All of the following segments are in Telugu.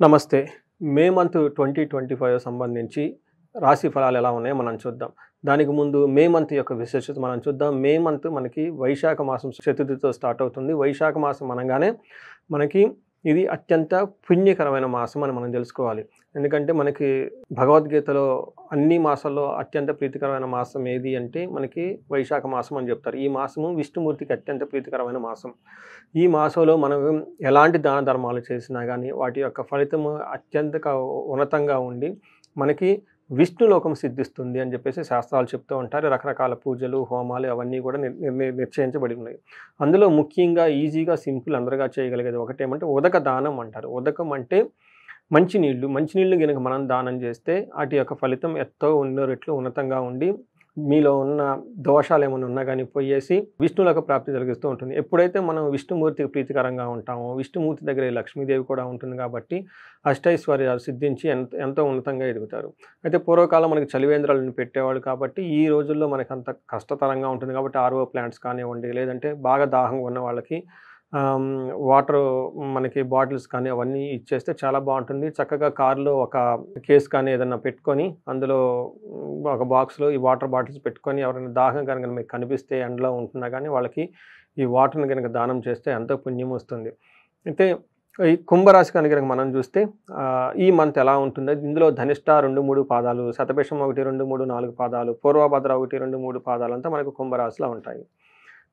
నమస్తే. మే మంత్ 2025 సంబంధించి రాశి ఫలాలు ఎలా ఉన్నాయో మనం చూద్దాం. దానికి ముందు మే మంత్ యొక్క విశేషత మనం చూద్దాం. మే మంత్ మనకి వైశాఖ మాసం చతుర్థితో స్టార్ట్ అవుతుంది. వైశాఖ మాసం అనంగానే మనకి ఇది అత్యంత పుణ్యకరమైన మాసం అని మనం తెలుసుకోవాలి. ఎందుకంటే మనకి భగవద్గీతలో అన్ని మాసాల్లో అత్యంత ప్రీతికరమైన మాసం ఏది అంటే మనకి వైశాఖ మాసం అని చెప్తారు. ఈ మాసము విష్ణుమూర్తికి అత్యంత ప్రీతికరమైన మాసం. ఈ మాసంలో మనం ఎలాంటి దాన ధర్మాలు చేసినా గానీ వాటి యొక్క ఫలితము అత్యంత ఉన్నతంగా ఉండి మనకి విష్ణులోకం సిద్ధిస్తుంది అని చెప్పేసి శాస్త్రాలు చెప్తూ ఉంటారు. రకరకాల పూజలు, హోమాలు అవన్నీ కూడా నిశ్చయించబడి ఉన్నాయి. అందులో ముఖ్యంగా ఈజీగా, సింపుల్ అందరుగా చేయగలిగేది ఒకటేమంటే ఉదక దానం అంటారు. ఉదకం అంటే మంచినీళ్ళు. మంచినీళ్ళు గనుక మనం దానం చేస్తే వాటి యొక్క ఫలితం ఎంతో ఎన్నో రెట్లు ఉన్నతంగా ఉండి మీలో ఉన్న దోషాలు ఏమైనా ఉన్నా కానీ పోయేసి విష్ణులోక ప్రాప్తి కలిగిస్తూ ఉంటుంది. ఎప్పుడైతే మనం విష్ణుమూర్తికి ప్రీతికరంగా ఉంటామో, విష్ణుమూర్తి దగ్గర లక్ష్మీదేవి కూడా ఉంటుంది కాబట్టి అష్టైశ్వర్యాలు సిద్ధించి ఎంతో ఉన్నతంగా ఎదుగుతారు. అయితే పూర్వకాలం మనకి చలివేంద్రాలను పెట్టేవాళ్ళు కాబట్టి ఈ రోజుల్లో మనకు అంత కష్టతరంగా ఉంటుంది కాబట్టి ఆర్ఓ ప్లాంట్స్ కానివ్వండి, లేదంటే బాగా దాహంగా ఉన్న వాళ్ళకి వాటర్ మనకి బాటిల్స్ కానీ అవన్నీ ఇచ్చేస్తే చాలా బాగుంటుంది. చక్కగా కారులో ఒక కేస్ కానీ ఏదన్నా పెట్టుకొని అందులో ఒక బాక్స్లో ఈ వాటర్ బాటిల్స్ పెట్టుకొని ఎవరైనా దాహం కనుక మీకు కనిపిస్తే ఎండలో ఉంటున్నా కానీ వాళ్ళకి ఈ వాటర్ని కనుక దానం చేస్తే ఎంతో పుణ్యం వస్తుంది. అయితే ఈ కుంభరాశి కనుక మనం చూస్తే ఈ మంత్ ఎలా ఉంటుందో ఇందులో ధనిష్ట 2, 3 పాదాలు, శతభిషం 1, 2, 3, 4 పాదాలు, పూర్వభద్ర 1, 2, 3 పాదాలు అంతా మనకు కుంభరాశిలో ఉంటాయి.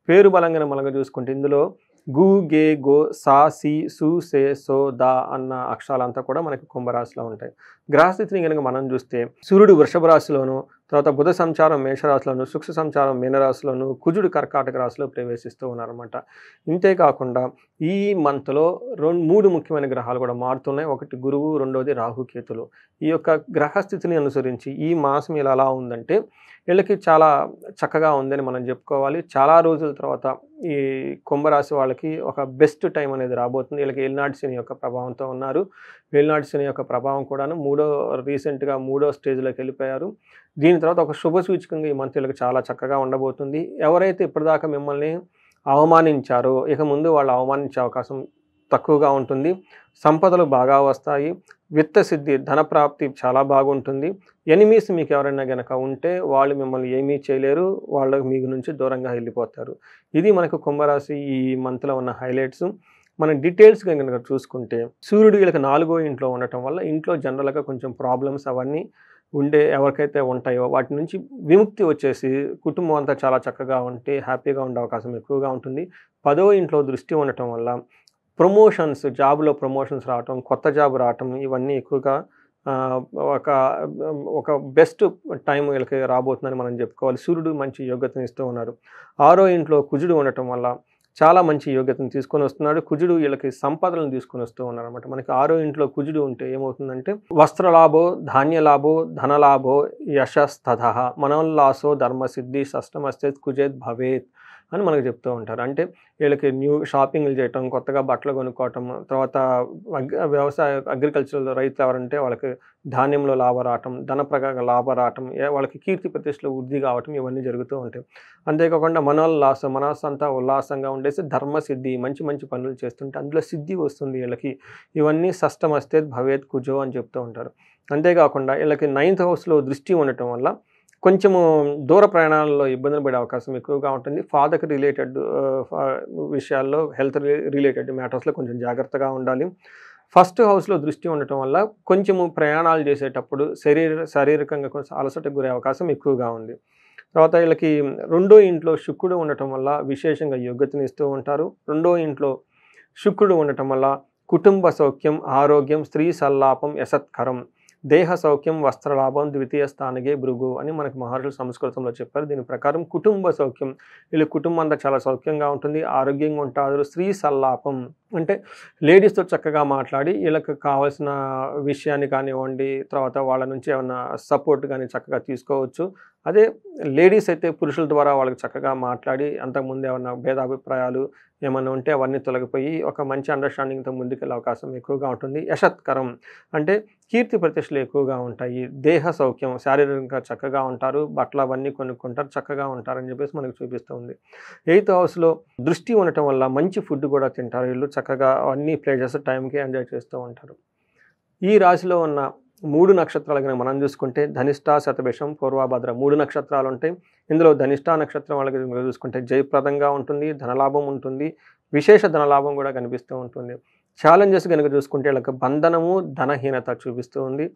పేరు బలంగా మనం చూసుకుంటే ఇందులో గు, గే, గో, సా, సి, సు, సే, సో, దా అన్న అక్షరాలంతా కూడా మనకి కుంభరాశిలో ఉంటాయి. గ్రహస్థితిని కనుక మనం చూస్తే సూర్యుడు వృషభ రాశిలోను, తర్వాత బుధ సంచారం మేషరాశిలోను, శుక్ర సంచారం మీనరాశిలోను, కుజుడు కర్కాటక రాశిలో ప్రవేశిస్తూ ఉన్నారన్నమాట. ఇంతేకాకుండా ఈ మంత్లో 3 ముఖ్యమైన గ్రహాలు కూడా మారుతున్నాయి. ఒకటి గురువు, రెండోది రాహుకేతులు. ఈ యొక్క గ్రహస్థితిని అనుసరించి ఈ మాసం ఎలా ఉందంటే వీళ్ళకి చాలా చక్కగా ఉందని మనం చెప్పుకోవాలి. చాలా రోజుల తర్వాత ఈ కుంభరాశి వాళ్ళకి ఒక బెస్ట్ టైం అనేది రాబోతుంది. వీళ్ళకి ఏలినాటి శని యొక్క ప్రభావంతో ఉన్నారు. ఏలినాటి శని యొక్క ప్రభావం కూడాను రీసెంట్గా మూడో స్టేజ్లోకి వెళ్ళిపోయారు. దీని తర్వాత ఒక శుభ సూచకంగా ఈ మంత్ వీళ్ళకి చాలా చక్కగా ఉండబోతుంది. ఎవరైతే ఇప్పటిదాకా మిమ్మల్ని అవమానించారో ఇక ముందు వాళ్ళు అవమానించే అవకాశం తక్కువగా ఉంటుంది. సంపదలు బాగా వస్తాయి. విత్త సిద్ధి, ధనప్రాప్తి చాలా బాగుంటుంది. ఎనిమీస్ మీకు ఎవరైనా గనక ఉంటే వాళ్ళు మిమ్మల్ని ఏమీ చేయలేరు. వాళ్ళకి మీ నుంచి దూరంగా వెళ్ళిపోతారు. ఇది మనకు కుంభరాశి ఈ మంత్లో ఉన్న హైలైట్స్. మనం డీటెయిల్స్గా కనుక చూసుకుంటే సూర్యుడు వీళ్ళకి 4వ ఇంట్లో ఉండటం వల్ల ఇంట్లో జనరల్గా కొంచెం ప్రాబ్లమ్స్ అవన్నీ ఎవరికైతే ఉంటాయో వాటి నుంచి విముక్తి వచ్చేసి కుటుంబం అంతా చాలా చక్కగా ఉంటే హ్యాపీగా ఉండే అవకాశం ఎక్కువగా ఉంటుంది. 10వ ఇంట్లో దృష్టి ఉండటం వల్ల ప్రమోషన్స్, జాబ్లో ప్రమోషన్స్ రావటం, కొత్త జాబ్ రావటం ఇవన్నీ ఎక్కువగా ఒక బెస్ట్ టైం వీళ్ళకి రాబోతుందని మనం చెప్పుకోవాలి. సూర్యుడు మంచి యోగ్యతను ఇస్తూ ఉన్నారు. 6వ ఇంట్లో కుజుడు ఉండటం వల్ల చాలా మంచి యోగ్యతను తీసుకొని వస్తున్నాడు. కుజుడు వీళ్ళకి సంపదలను తీసుకొని వస్తూ ఉన్నారన్నమాట. మనకి 6వ ఇంట్లో కుజుడు ఉంటే ఏమవుతుందంటే వస్త్రలాభో, ధాన్యలాభో, ధనలాభో, యశస్తథ మనోల్లాసో ధర్మసిద్ధి షష్టమస్తేత్ కుజేత్ భవేత్ అని మనకు చెప్తూ ఉంటారు. అంటే వీళ్ళకి న్యూ షాపింగ్లు చేయటం, కొత్తగా బట్టలు కొనుక్కోవటం, తర్వాత అగ్రికల్చరల్ రైతులు ఎవరంటే వాళ్ళకి ధాన్యంలో లాభం రావటం, ధన ప్రకారంగా లాభం రావటం, వాళ్ళకి కీర్తి ప్రతిష్టలు వృద్ధి కావటం ఇవన్నీ జరుగుతూ ఉంటాయి. అంతేకాకుండా మనస్సు అంతా ఉల్లాసంగా ఉండేసి ధర్మసిద్ధి, మంచి మంచి పనులు చేస్తుంటే అందులో సిద్ధి వస్తుంది వీళ్ళకి. ఇవన్నీ షష్టమస్తేత్ భవేత్ కుజో అని చెప్తూ ఉంటారు. అంతేకాకుండా వీళ్ళకి 9th హౌస్లో దృష్టి ఉండటం వల్ల కొంచెము దూర ప్రయాణాలలో ఇబ్బందులు పడే అవకాశం ఎక్కువగా ఉంటుంది. ఫాదర్కి రిలేటెడ్ విషయాల్లో, హెల్త్ రిలేటెడ్ మ్యాటర్స్లో కొంచెం జాగ్రత్తగా ఉండాలి. ఫస్ట్ హౌస్లో దృష్టి ఉండటం వల్ల కొంచెము ప్రయాణాలు చేసేటప్పుడు శారీరకంగా కొంచెం అలసటకు గురే అవకాశం ఎక్కువగా ఉంది. తర్వాత వీళ్ళకి 2వ ఇంట్లో శుక్రుడు ఉండటం వల్ల విశేషంగా యోగ్యతను ఇస్తూ ఉంటారు. 2వ ఇంట్లో శుక్రుడు ఉండటం వల్ల కుటుంబ సౌఖ్యం, ఆరోగ్యం, స్త్రీ సల్లాపం, యశత్కరం, దేహ సౌఖ్యం, వస్త్రలాభం, ద్వితీయ స్థానికే భృగు అని మనకు మహర్షులు సంస్కృతంలో చెప్పారు. దీని ప్రకారం కుటుంబ సౌఖ్యం, వీళ్ళ కుటుంబం అంతా చాలా సౌఖ్యంగా ఉంటుంది, ఆరోగ్యంగా ఉంటారు. స్త్రీ సల్లాపం అంటే లేడీస్తో చక్కగా మాట్లాడి వీళ్ళకి కావాల్సిన విషయాన్ని కానివ్వండి, తర్వాత వాళ్ళ నుంచి ఏమైనా సపోర్ట్ కానీ చక్కగా తీసుకోవచ్చు. అదే లేడీస్ అయితే పురుషుల ద్వారా వాళ్ళకి చక్కగా మాట్లాడి అంతకుముందు ఏమన్నా భేదాభిప్రాయాలు ఏమన్నా ఉంటే అవన్నీ తొలగిపోయి ఒక మంచి అండర్స్టాండింగ్తో ముందుకెళ్ళే అవకాశం ఎక్కువగా ఉంటుంది. యశత్కరం అంటే కీర్తి ప్రతిష్టలు ఎక్కువగా ఉంటాయి. దేహ సౌఖ్యం, శారీరకంగా చక్కగా ఉంటారు, బట్టలు అవన్నీ కొనుక్కుంటారు, చక్కగా ఉంటారని చెప్పేసి మనకు చూపిస్తుంది. 8th హౌస్లో దృష్టి ఉండటం వల్ల మంచి ఫుడ్ కూడా తింటారు వీళ్ళు, చక్కగా అన్ని ప్లేజెస్ టైంకి ఎంజాయ్ చేస్తూ ఉంటారు. ఈ రాశిలో ఉన్న 3 నక్షత్రాలు గనుక మనం చూసుకుంటే ధనిష్ట, శతభిషం, పూర్వభద్ర 3 నక్షత్రాలు ఉంటాయి. ఇందులో ధనిష్ట నక్షత్రం వాళ్ళకి మీరు చూసుకుంటే జయప్రదంగా ఉంటుంది, ధనలాభం ఉంటుంది, విశేష ధనలాభం కూడా కనిపిస్తూ ఉంటుంది. ఛాలెంజెస్ గనుక చూసుకుంటే వీళ్ళకి బంధనము, ధనహీనత చూపిస్తూ ఉంది.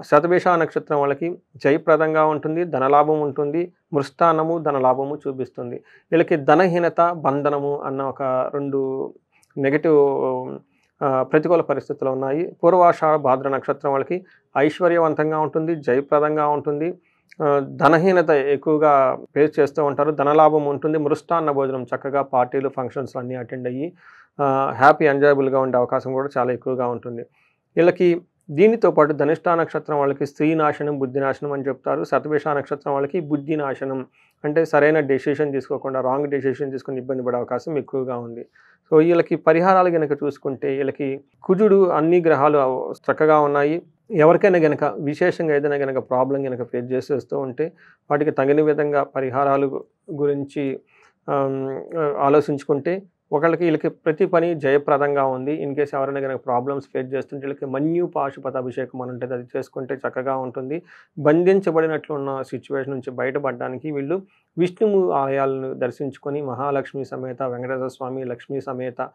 శతభిష నక్షత్రం వాళ్ళకి జయప్రదంగా ఉంటుంది, ధనలాభం ఉంటుంది, మృష్టాన్నము, ధనలాభము చూపిస్తుంది. వీళ్ళకి ధనహీనత, బంధనము అన్న ఒక 2 నెగెటివ్ ప్రతికూల పరిస్థితులు ఉన్నాయి. పూర్వాషాఢ, భాద్ర నక్షత్రం వాళ్ళకి ఐశ్వర్యవంతంగా ఉంటుంది, జయప్రదంగా ఉంటుంది, ధనహీనత ఎక్కువగా ఫేస్ చేస్తూ ఉంటారు, ధనలాభం ఉంటుంది, మృష్టాన్న భోజనం చక్కగా పార్టీలు, ఫంక్షన్స్ అన్నీ అటెండ్ అయ్యి హ్యాపీ ఎంజాయబుల్గా ఉండే అవకాశం కూడా చాలా ఎక్కువగా ఉంటుంది. వీళ్ళకి దీనితో పాటు ధనిష్ట నక్షత్రం వాళ్ళకి స్త్రీ నాశనం, బుద్ధి నాశనం అని చెప్తారు. శతభిష నక్షత్రం వాళ్ళకి బుద్ధి నాశనం అంటే సరైన డెసిషన్ తీసుకోకుండా రాంగ్ డెసిషన్ తీసుకుని ఇబ్బంది పడే అవకాశం ఎక్కువగా ఉంది. సో వీళ్ళకి పరిహారాలు గనక చూసుకుంటే వీళ్ళకి కుజుడు అన్ని గ్రహాలు చక్కగా ఉన్నాయి. ఎవరికైనా గనక విశేషంగా ఏదైనా గనక ప్రాబ్లం గనక ఫేస్ చేస్తూ ఉంటే వాటికి తగిన విధంగా పరిహారాలు గురించి ఆలోచించుకుంటే ఒకళ్ళకి వీళ్ళకి ప్రతి పని జయప్రదంగా ఉంది. ఇన్కేస్ ఎవరైనా కనుక ప్రాబ్లమ్స్ ఫేస్ చేస్తుంటే వీళ్ళకి మన్యు పాశుపత అభిషేకం అని ఉంటుంది, అది చేసుకుంటే చక్కగా ఉంటుంది. బంధించబడినట్లు ఉన్న సిచ్యువేషన్ నుంచి బయటపడడానికి వీళ్ళు విష్ణువు ఆలయాలను దర్శించుకొని మహాలక్ష్మి సమేత వెంకటేశ్వర స్వామి, లక్ష్మీ సమేత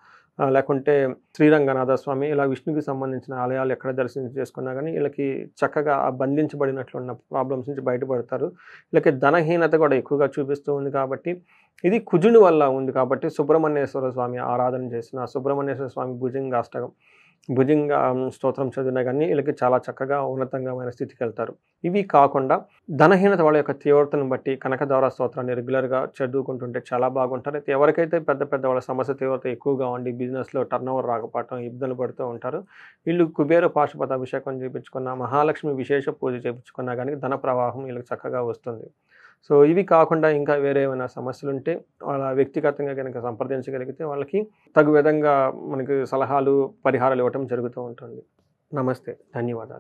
లేకుంటే శ్రీరంగనాథ స్వామి ఇలా విష్ణుకి సంబంధించిన ఆలయాలు ఎక్కడ దర్శనం చేసుకున్నా కానీ వీళ్ళకి చక్కగా ఆ బంధించబడినట్లున్న ప్రాబ్లమ్స్ నుంచి బయటపడతారు. వీళ్ళకి ధనహీనత కూడా ఎక్కువగా చూపిస్తూ ఉంది కాబట్టి ఇది కుజుని వల్ల ఉంది కాబట్టి సుబ్రహ్మణ్యేశ్వర స్వామి ఆరాధన చేసిన సుబ్రహ్మణ్యేశ్వర స్వామి భుజంగ స్తోత్రం చదివినా కానీ వీళ్ళకి చాలా చక్కగా ఉన్నతంగమైన స్థితికి వెళ్తారు. ఇవి కాకుండా ధనహీనత వాళ్ళ యొక్క తీవ్రతను బట్టి కనకదార స్తోత్రాన్ని రెగ్యులర్గా చదువుకుంటుంటే చాలా బాగుంటారు. అయితే ఎవరికైతే పెద్ద వాళ్ళ సమస్య తీవ్రత ఎక్కువగా ఉండి బిజినెస్లో టర్నోవర్ రాకపోవటం ఇబ్బందులు పడుతూ ఉంటారు, వీళ్ళు కుబేర పాశుపత అభిషేకం చేయించుకున్న, మహాలక్ష్మి విశేష పూజ చేయించుకున్నా కానీ ధన ప్రవాహం వీళ్ళకి చక్కగా వస్తుంది. సో ఇవి కాకుండా ఇంకా వేరే ఏమైనా సమస్యలు ఉంటే వాళ్ళ వ్యక్తిగతంగా కనుక సంప్రదించగలిగితే వాళ్ళకి తగు విధంగా మనకి సలహాలు, పరిహారాలు ఇవ్వటం జరుగుతూ ఉంటుంది. నమస్తే, ధన్యవాదాలు.